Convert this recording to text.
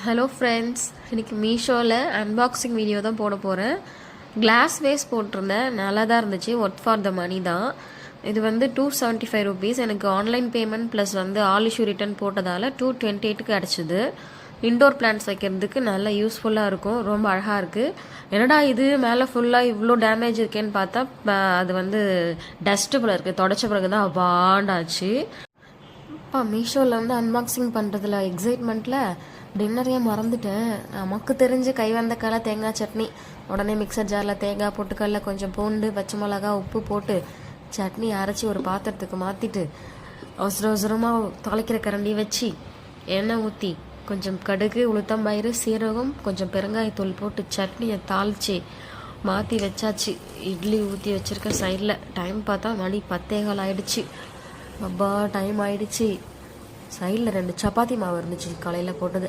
Hello friends, இன்றைக்கி மீஷோவில் unboxing video தான் போட போகிறேன். கிளாஸ் வேஸ் போட்டிருந்தேன், நல்லா தான் இருந்துச்சு. ஒர்த் ஃபார் த மணி தான். இது வந்து 275 ருபீஸ். எனக்கு ஆன்லைன் பேமெண்ட் ப்ளஸ் வந்து ஆல் இஷ்யூ ரிட்டர்ன் போட்டதால் 228க்கு கிடச்சிது. இன்டோர் பிளான்ட்ஸ் வைக்கிறதுக்கு நல்லா யூஸ்ஃபுல்லாக இருக்கும். ரொம்ப அழகாக இருக்குது. என்னடா இது மேலே ஃபுல்லாக இவ்வளோ டேமேஜ் இருக்கேன்னு பார்த்தா அது வந்து டஸ்ட்டு போல் இருக்குது. தொடச்ச பிறகு தான் வாண்டாச்சு. மீஷோவில் வந்து அன்பாக்சிங் பண்ணுறதுல எக்ஸைட்மெண்ட்டில் டின்னரையே மறந்துட்டேன். நமக்கு தெரிஞ்சு கை வந்த கால தேங்காய் சட்னி. உடனே மிக்சர் ஜாரில் தேங்காய் பொட்டுக்கல்ல கொஞ்சம் பூண்டு பச்சை மிளகா உப்பு போட்டு சட்னி அரைச்சி ஒரு பாத்திரத்துக்கு மாற்றிட்டு அவசரமாக தாளிக்கிற கரண்டி வச்சு எண்ணெய் ஊற்றி கொஞ்சம் கடுகு உளுத்தம்பயிறு சீரகம் கொஞ்சம் பெருங்காயத்தூள் போட்டு சட்னியை தாளித்து மாற்றி வச்சாச்சு. இட்லி ஊற்றி வச்சுருக்க சைடில். டைம் பார்த்தா மணி 10:15 ஆயிடுச்சு. அப்பா டைம் ஆயிடுச்சு. சைடில் 2 சப்பாத்தி மாவு இருந்துச்சு காலையில் போட்டது.